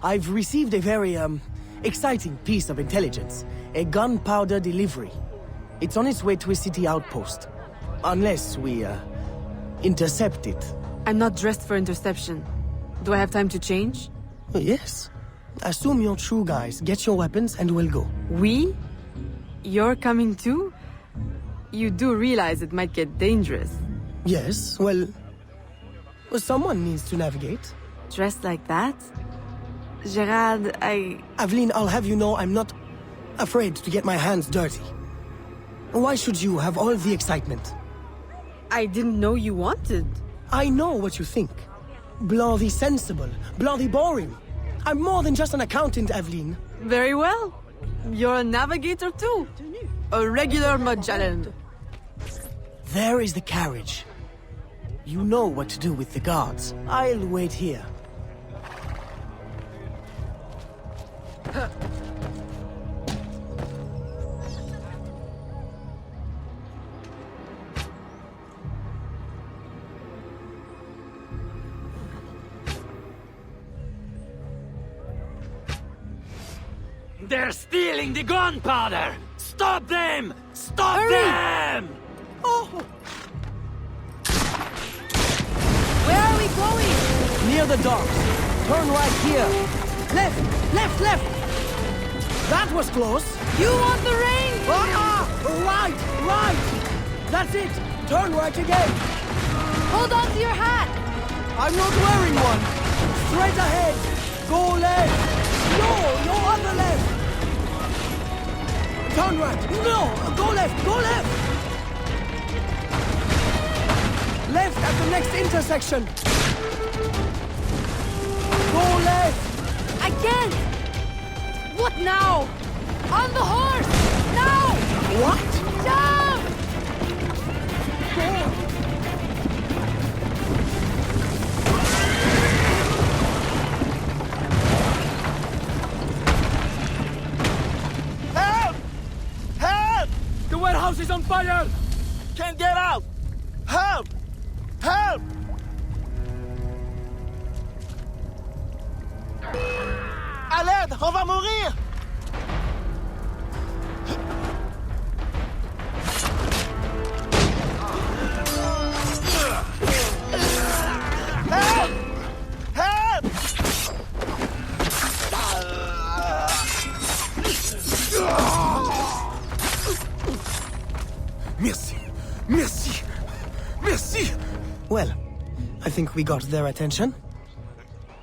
I've received a very, exciting piece of intelligence. A gunpowder delivery. It's on its way to a city outpost. Unless we, intercept it. I'm not dressed for interception. Do I have time to change? Yes. Assume you're true guys. Get your weapons and we'll go. We? You're coming too? You do realize it might get dangerous. Yes, well, someone needs to navigate. Dressed like that? Gerard, Aveline, I'll have you know I'm not afraid to get my hands dirty. Why should you have all the excitement? I didn't know you wanted. I know what you think. Blanc the sensible, Blanc the boring. I'm more than just an accountant, Aveline. Very well. You're a navigator too. A regular Magellan. There is the carriage. You know what to do with the guards. I'll wait here. They're stealing the gunpowder! Stop them! Stop Hurry! them! Oh! Where are we going? Near the docks. Turn right here. Left! Left! Left! That was close. You want the ring? Ah! Right! Right! That's it! Turn right again! Hold on to your hat! I'm not wearing one! Straight ahead! Go left! No! Your other left! Turn right! No! Go left! Go left! Left at the next intersection! Go left! I can't! What now? On the horse! Now! What? Jump! Help! Help! The warehouse is on fire! Can't get out! Help! Help! À l'aide! On va mourir! Well, I think we got their attention.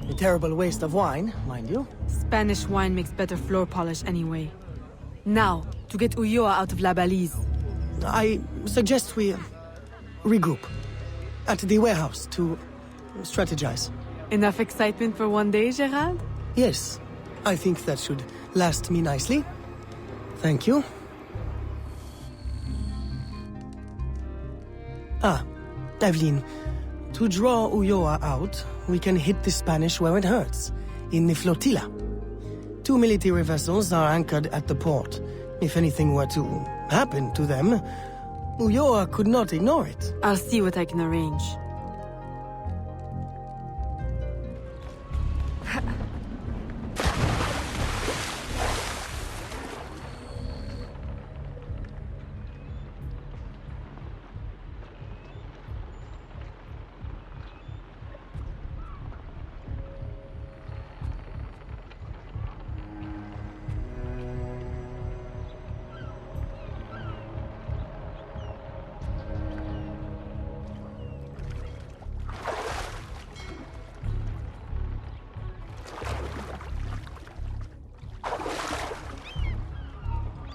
A terrible waste of wine, mind you. Spanish wine makes better floor polish anyway. Now, to get Ulloa out of La Balise. I suggest we regroup at the warehouse to strategize. Enough excitement for one day, Gerard? Yes, I think that should last me nicely. Thank you. Evelyn, to draw Ulloa out, we can hit the Spanish where it hurts, in the flotilla. 2 military vessels are anchored at the port. If anything were to happen to them, Ulloa could not ignore it. I'll see what I can arrange.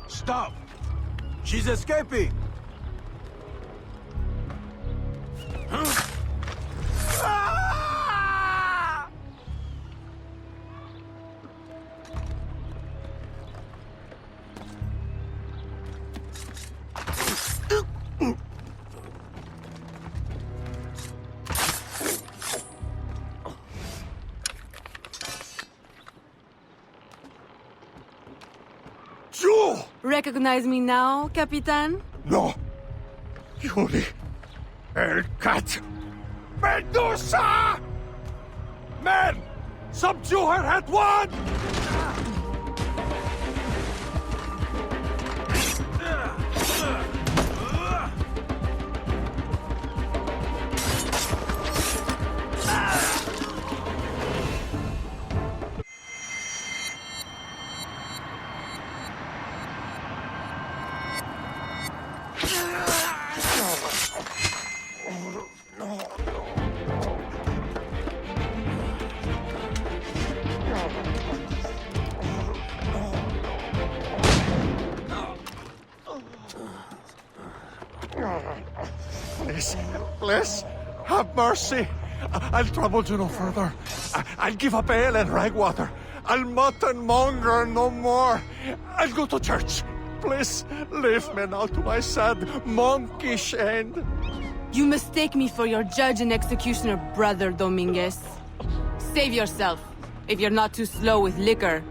Stop! She's escaping! Recognize me now, Capitan? No. Yuli. El Cat. Medusa! Men! Subdue her at once! Please, have mercy. I'll trouble you no further. I'll give up ale and ragwater. I'll mutton monger no more. I'll go to church. Please, leave me now to my sad, monkish end. You mistake me for your judge and executioner, Brother Dominguez. Save yourself, if you're not too slow with liquor.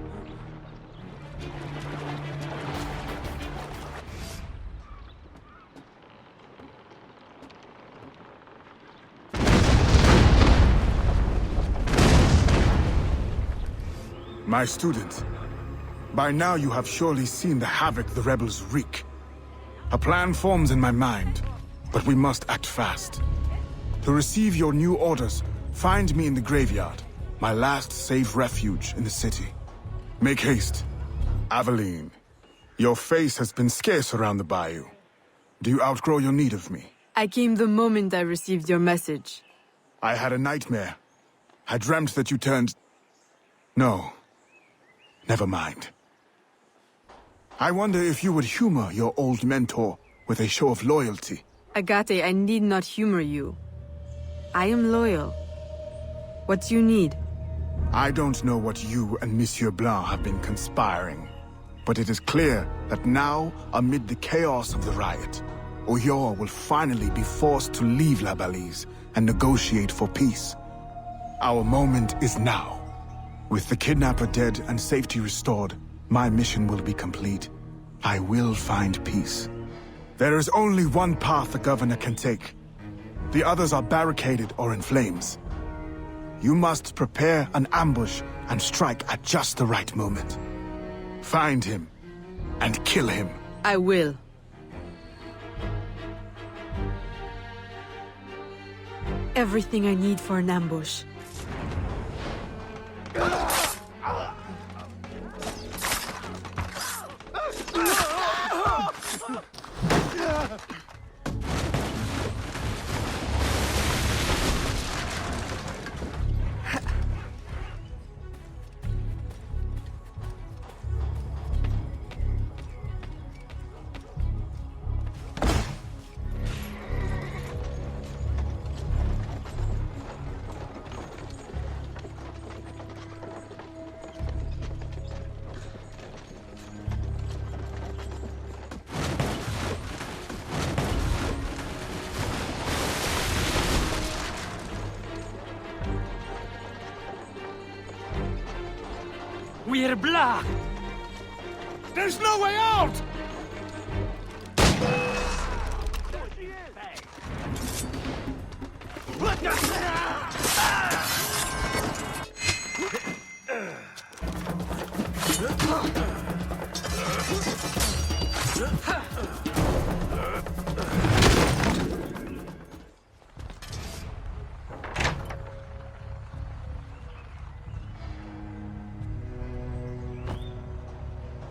My student, by now you have surely seen the havoc the rebels wreak. A plan forms in my mind, but we must act fast. To receive your new orders, find me in the graveyard, my last safe refuge in the city. Make haste. Aveline, your face has been scarce around the bayou. Do you outgrow your need of me? I came the moment I received your message. I had a nightmare. I dreamt that you turned... No. Never mind. I wonder if you would humor your old mentor with a show of loyalty. Agate, I need not humor you. I am loyal. What do you need? I don't know what you and Monsieur Blanc have been conspiring, but it is clear that now, amid the chaos of the riot, Ulloa will finally be forced to leave La Balise and negotiate for peace. Our moment is now. With the kidnapper dead and safety restored, my mission will be complete. I will find peace. There is only one path the governor can take. The others are barricaded or in flames. You must prepare an ambush and strike at just the right moment. Find him and kill him. I will. Everything I need for an ambush. We're blocked! There's no way out!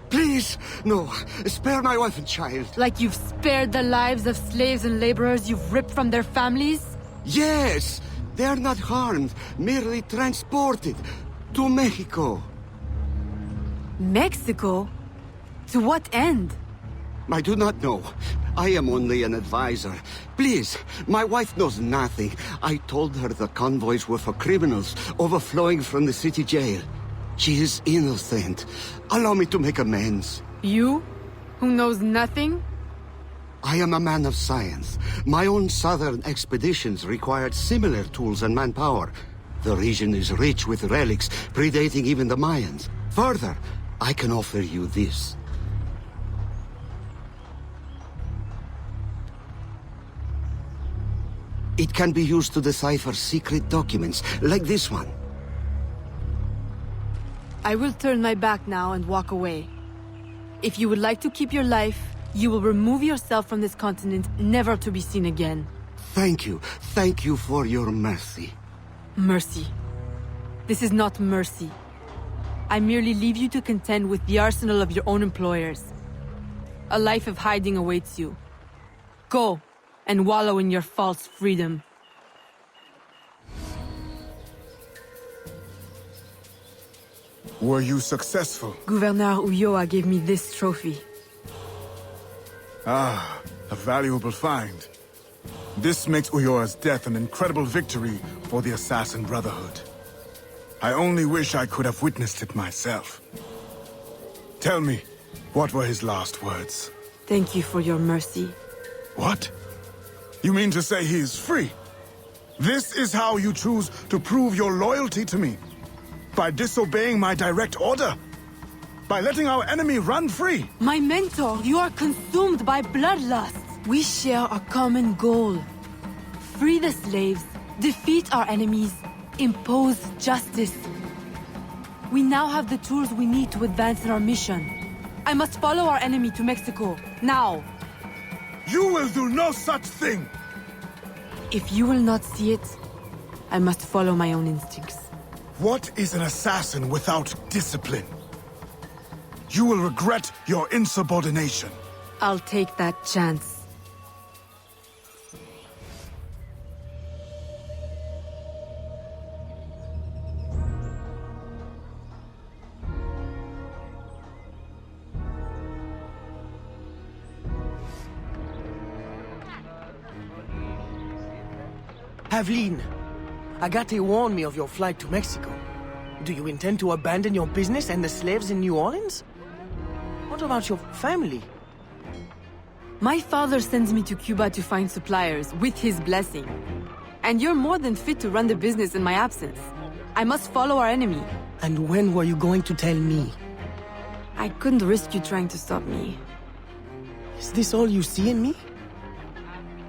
Please, no. Spare my wife and child. Like you've spared the lives of slaves and laborers you've ripped from their families? Yes! They are not harmed, merely transported to Mexico. Mexico? To what end? I do not know. I am only an advisor. Please, my wife knows nothing. I told her the convoys were for criminals overflowing from the city jail. She is innocent. Allow me to make amends. You? Who knows nothing? I am a man of science. My own southern expeditions required similar tools and manpower. The region is rich with relics predating even the Mayans. Further, I can offer you this. It can be used to decipher secret documents, like this one. I will turn my back now and walk away. If you would like to keep your life, you will remove yourself from this continent, never to be seen again. Thank you. Thank you for your mercy. Mercy. This is not mercy. I merely leave you to contend with the arsenal of your own employers. A life of hiding awaits you. Go, and wallow in your false freedom. Were you successful? Gouverneur Ulloa gave me this trophy. Ah, a valuable find. This makes Ulloa's death an incredible victory for the Assassin Brotherhood. I only wish I could have witnessed it myself. Tell me, what were his last words? Thank you for your mercy. What? You mean to say he is free? This is how you choose to prove your loyalty to me? By disobeying my direct order? By letting our enemy run free? My mentor, you are consumed by bloodlust. We share a common goal. Free the slaves, defeat our enemies, impose justice. We now have the tools we need to advance in our mission. I must follow our enemy to Mexico, now. You will do no such thing! If you will not see it, I must follow my own instincts. What is an assassin without discipline? You will regret your insubordination. I'll take that chance. Aveline, Agate warned me of your flight to Mexico. Do you intend to abandon your business and the slaves in New Orleans? What about your family? My father sends me to Cuba to find suppliers, with his blessing. And you're more than fit to run the business in my absence. I must follow our enemy. And when were you going to tell me? I couldn't risk you trying to stop me. Is this all you see in me?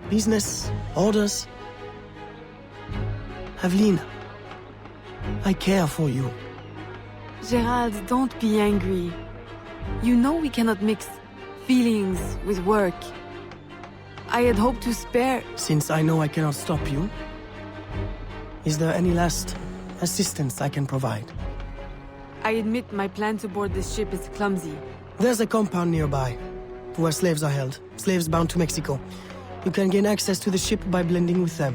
Business, orders? Aveline, I care for you. Gerald, don't be angry. You know we cannot mix feelings with work. I had hoped to spare... Since I know I cannot stop you, is there any last assistance I can provide? I admit my plan to board this ship is clumsy. There's a compound nearby, where slaves are held. Slaves bound to Mexico. You can gain access to the ship by blending with them.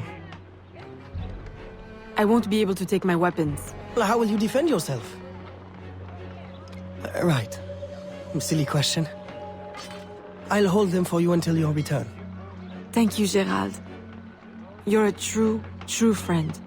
I won't be able to take my weapons. Well, how will you defend yourself? Right. Silly question. I'll hold them for you until your return. Thank you, Gerald. You're a true friend.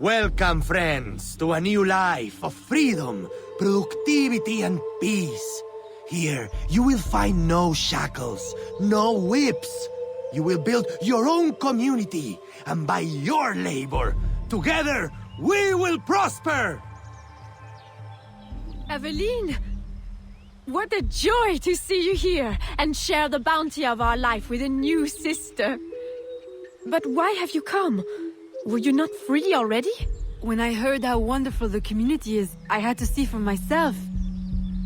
Welcome, friends, to a new life of freedom, productivity, and peace. Here, you will find no shackles, no whips. You will build your own community, and by your labor, together, we will prosper! Aveline! What a joy to see you here and share the bounty of our life with a new sister. But why have you come? Were you not free already? When I heard how wonderful the community is, I had to see for myself.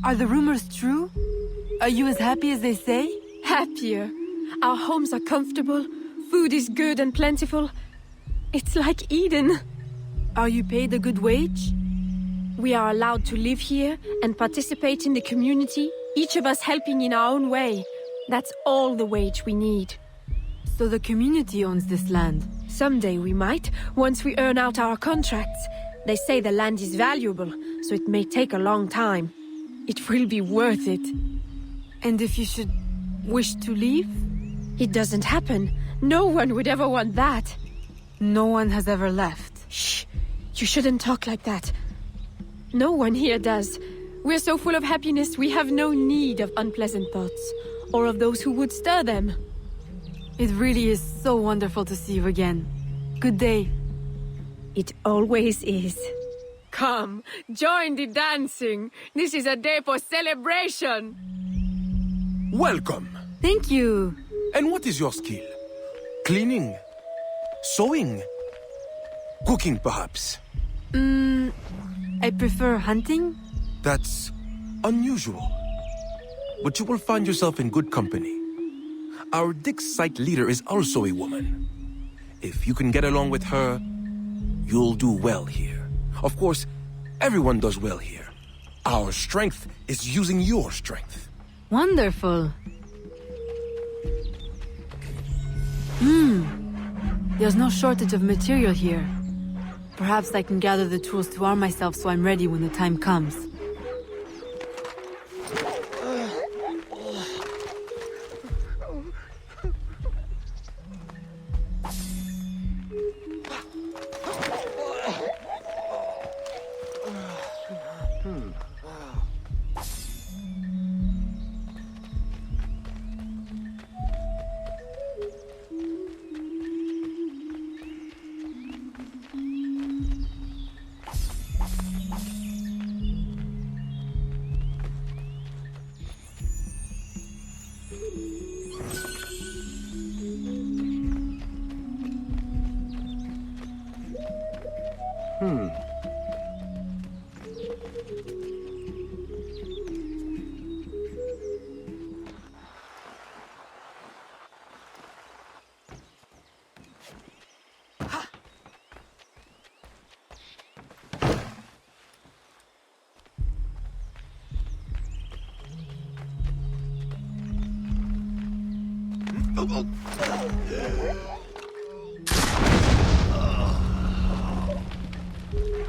Are the rumors true? Are you as happy as they say? Happier. Our homes are comfortable, food is good and plentiful. It's like Eden. Are you paid a good wage? We are allowed to live here and participate in the community, each of us helping in our own way. That's all the wage we need. So the community owns this land? Someday we might, once we earn out our contracts. They say the land is valuable, so it may take a long time. It will be worth it. And if you should wish to leave? It doesn't happen. No one would ever want that. No one has ever left. Shh! You shouldn't talk like that. No one here does. We're so full of happiness, we have no need of unpleasant thoughts, or of those who would stir them. It really is so wonderful to see you again. Good day. It always is. Come, join the dancing. This is a day for celebration. Welcome. Thank you. And what is your skill? Cleaning? Sewing? Cooking, perhaps? I prefer hunting. That's unusual. But you will find yourself in good company. Our Dix site leader is also a woman. If you can get along with her, you'll do well here. Of course, everyone does well here. Our strength is using your strength. Wonderful. There's no shortage of material here. Perhaps I can gather the tools to arm myself so I'm ready when the time comes.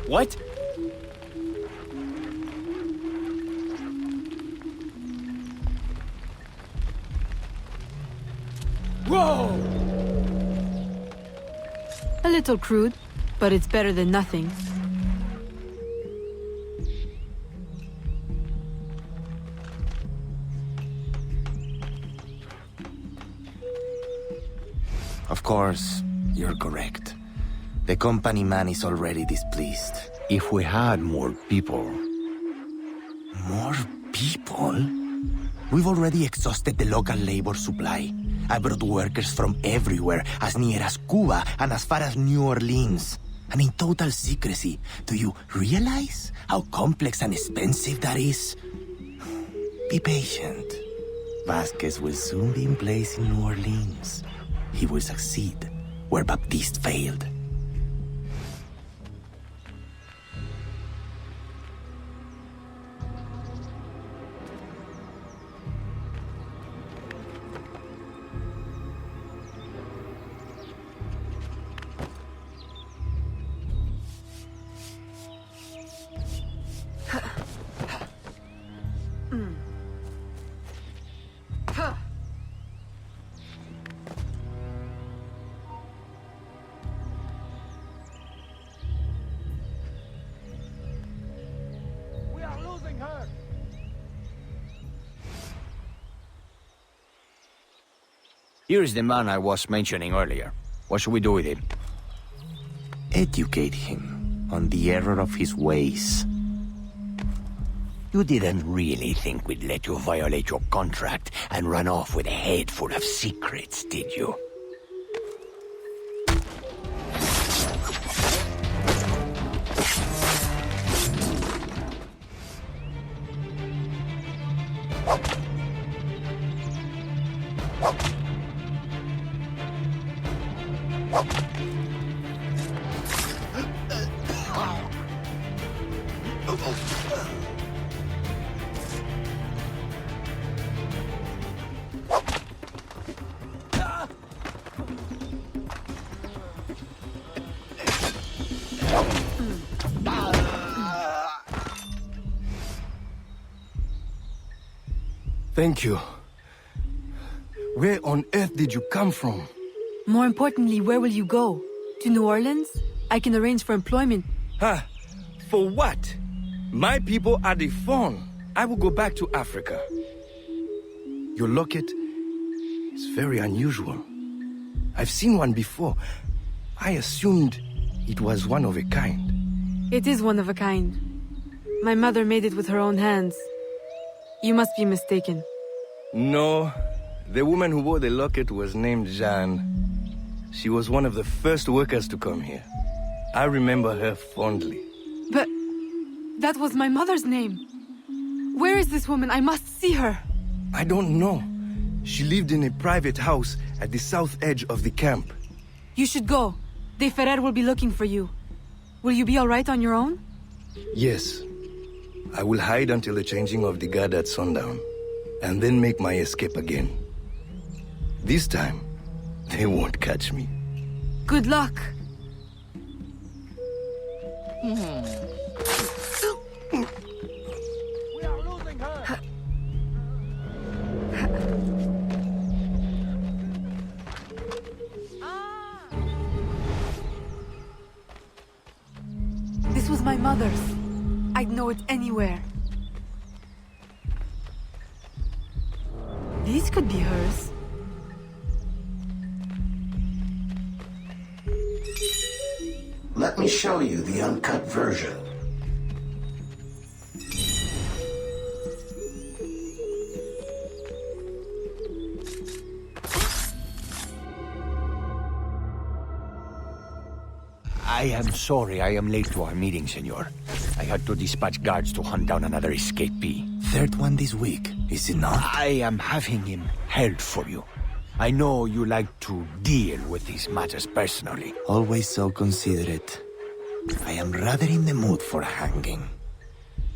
What? Whoa! A little crude, but it's better than nothing. Of course, you're correct. The company man is already displeased. If we had more people... More people? We've already exhausted the local labor supply. I brought workers from everywhere, as near as Cuba and as far as New Orleans. And in total secrecy. Do you realize how complex and expensive that is? Be patient. Vasquez will soon be in place in New Orleans. He will succeed where Baptiste failed. Here is the man I was mentioning earlier. What should we do with him? Educate him on the error of his ways. You didn't really think we'd let you violate your contract and run off with a head full of secrets, did you? Thank you. Where on earth did you come from? More importantly, where will you go? To New Orleans? I can arrange for employment. Ha! For what? My people are the Fawn. I will go back to Africa. Your locket is very unusual. I've seen one before. I assumed it was one of a kind. It is one of a kind. My mother made it with her own hands. You must be mistaken. No. The woman who wore the locket was named Jeanne. She was one of the first workers to come here. I remember her fondly. But that was my mother's name. Where is this woman? I must see her. I don't know. She lived in a private house at the south edge of the camp. You should go. De Ferrer will be looking for you. Will you be all right on your own? Yes. I will hide until the changing of the guard at sundown, and then make my escape again. This time, they won't catch me. Good luck. This was my mother's. I'd know it anywhere. These could be hers. Let me show you the uncut version. I am sorry I am late to our meeting, senor. I had to dispatch guards to hunt down another escapee. Third one this week, is it not? I am having him held for you. I know you like to deal with these matters personally. Always so considerate. I am rather in the mood for a hanging.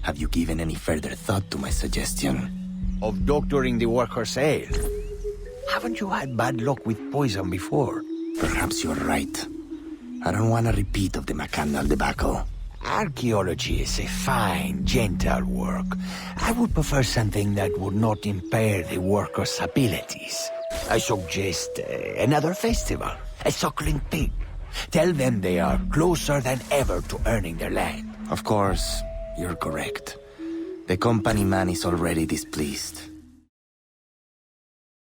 Have you given any further thought to my suggestion? Of doctoring the workers' ale? Haven't you had bad luck with poison before? Perhaps you're right. I don't want a repeat of the Macandal debacle. Archaeology is a fine, gentle work. I would prefer something that would not impair the workers' abilities. I suggest another festival, a suckling pig. Tell them they are closer than ever to earning their land. Of course, you're correct. The company man is already displeased.